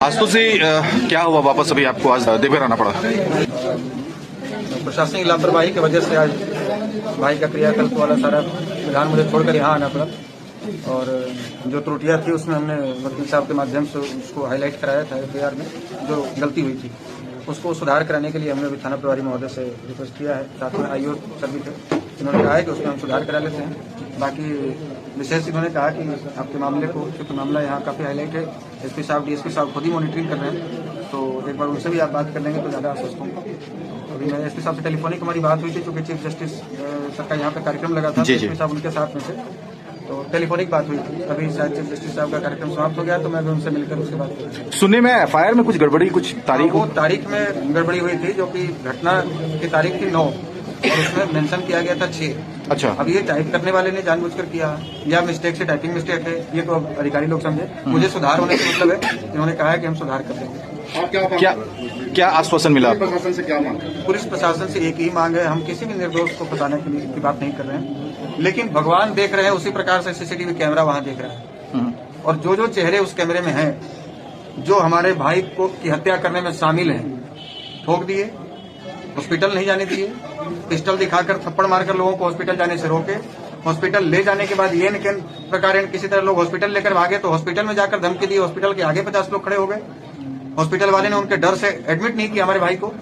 आशुतोष जी क्या हुआ वापस अभी आपको आज देवघर आना पड़ा? प्रशासनिक लापरवाही की वजह से आज भाई का क्रियाकल्प वाला सारा विधान मुझे छोड़कर यहाँ आना पड़ा। और जो त्रुटियां थी उसमें हमने वकील साहब के माध्यम से उसको हाईलाइट कराया था एफआईआर में जो गलती हुई थी उसको सुधार कराने के लिए हमने अभी थाना प्रभारी महोदय से रिक्वेस्ट किया है। साथ में आईओ सर भी थे, उन्होंने कहा है कि उसमें हम सुधार करा लेते हैं। बाकी विशेष इन्होंने कहा कि आपके मामले को, क्योंकि मामला यहाँ काफ़ी हाईलाइट है, एसपी साहब डीएसपी साहब खुद ही मॉनिटरिंग कर रहे हैं, तो एक बार उनसे भी आप बात कर लेंगे तो ज़्यादा आश्वस्त होंगे। अभी मैं एसपी साहब से टेलीफोनिक हमारी बात हुई थी, क्योंकि चीफ जस्टिस सर का यहाँ पे कार्यक्रम लगा था, एसपी साहब उनके साथ में थे, तो टेलीफोनिक बात हुई थी। अभी शायद चीफ जस्टिस साहब का कार्यक्रम समाप्त हो गया, तो मैं भी उनसे मिलकर उसके बाद करूँगा। सुनने में एफआईआर में कुछ गड़बड़ी, कुछ तारीख वो तारीख में गड़बड़ी हुई थी, जो कि घटना की तारीख थी 9 और उसमें मेंशन किया गया था 6। अच्छा, अब ये टाइप करने वाले ने जानबूझकर किया या मिस्टेक से, टाइपिंग मिस्टेक है, ये तो अब अधिकारी लोग समझे। मुझे सुधार होने का मतलब है, इन्होंने कहा है कि हम सुधार कर देंगे। क्या आश्वासन मिला? प्रशासन से क्या मांग? पुलिस प्रशासन से एक ही मांग है, हम किसी भी निर्दोष को फंसाने की बात नहीं कर रहे हैं, लेकिन भगवान देख रहे हैं, उसी प्रकार से सीसीटीवी कैमरा वहां देख रहा है। और जो जो चेहरे उस कैमरे में हैं, जो हमारे भाई को की हत्या करने में शामिल हैं, ठोक दिए, हॉस्पिटल नहीं जाने दिए, पिस्टल दिखाकर थप्पड़ मारकर लोगों को हॉस्पिटल जाने से रोके, हॉस्पिटल ले जाने के बाद ये प्रकार किसी तरह लोग हॉस्पिटल लेकर भागे तो हॉस्पिटल में जाकर धमकी दी, हॉस्पिटल के आगे 50 लोग खड़े हो गए, हॉस्पिटल वाले ने उनके डर से एडमिट नहीं किया हमारे भाई को,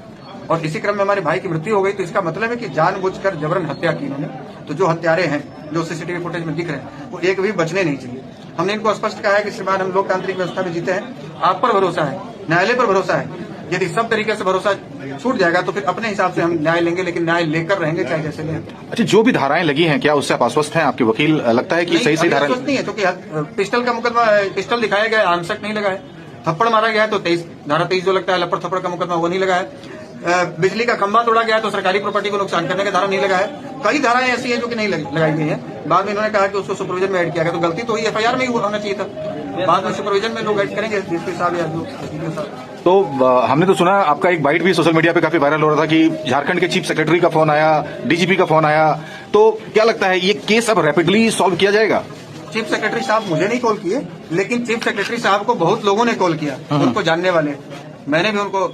और इसी क्रम में हमारे भाई की मृत्यु हो गई। तो इसका मतलब है कि जानबूझकर जबरन हत्या की इन्होंने। तो जो हत्यारे हैं, जो सीसीटीवी फुटेज में दिख रहे हैं, वो एक भी बचने नहीं चाहिए। हमने इनको स्पष्ट कहा है कि श्रीमान, हम लोकतांत्रिक व्यवस्था में जीते हैं, आप पर भरोसा है, न्यायालय पर भरोसा है। यदि सब तरीके से भरोसा छूट जाएगा तो फिर अपने हिसाब से हम न्याय लेंगे, लेकिन न्याय लेकर रहेंगे, चाहे जैसे लें। अच्छा, जो भी धाराएं लगी हैं, क्या उससे आप आश्वस्त हैं? आपके वकील लगता है कि सही धारा नहीं है, क्योंकि पिस्टल का मुकदमा, पिस्टल दिखाया गया, आंसक नहीं लगा है, थप्पड़ मारा गया है तो 23 धारा 23 जो लगता है लपड़ थप्पड़ का मुकदमा, वो नहीं लगा है। बिजली का खंभा तोड़ा गया तो सरकारी प्रॉपर्टी को नुकसान करने का धारा नहीं लगा है। कई धाराएं ऐसी है जो कि नहीं लगाई गई है। बाद में इन्होंने कहा कि उसको सुपरविजन में ऐड किया गया, तो गलती तो ही एफआईआर में ही होना चाहिए था, बाद में सुपरविजन में लोग ऐड करेंगे, डीएसपी साहब या जो साहब। तो हमने तो सुना आपका एक बाइट भी सोशल मीडिया पे काफी वायरल हो रहा था कि झारखंड के चीफ सेक्रेटरी का फोन आया, डीजीपी का फोन आया, तो क्या लगता है ये केस अब रैपिडली सॉल्व किया जाएगा? चीफ सेक्रेटरी साहब मुझे नहीं कॉल किए, लेकिन चीफ सेक्रेटरी साहब को बहुत लोगों ने कॉल किया, उनको जानने वाले। मैंने भी उनको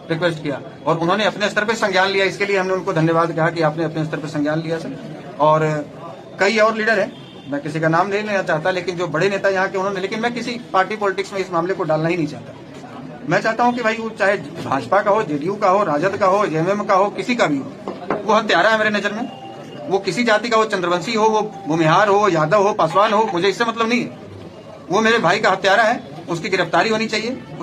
रिक्वेस्ट किया और उन्होंने अपने स्तर पर संज्ञान लिया। इसके लिए हमने उनको धन्यवाद कहा कि आपने अपने स्तर पर संज्ञान लिया सर। और कई और लीडर हैं, मैं किसी का नाम नहीं लेना चाहता, लेकिन जो बड़े नेता यहाँ के उन्होंने, लेकिन मैं किसी पार्टी पॉलिटिक्स में इस मामले को डालना ही नहीं चाहता। मैं चाहता हूँ कि भाई वो चाहे भाजपा का हो, जेडीयू का हो, राजद का हो, जेएमएम का हो, किसी का भी हो, वो हत्यारा है मेरे नजर में। वो किसी जाति का हो, चंद्रवंशी हो, वो भूमिहार हो, यादव हो, पासवान हो, मुझे इससे मतलब नहीं है। वो मेरे भाई का हत्यारा है, उसकी गिरफ्तारी होनी चाहिए।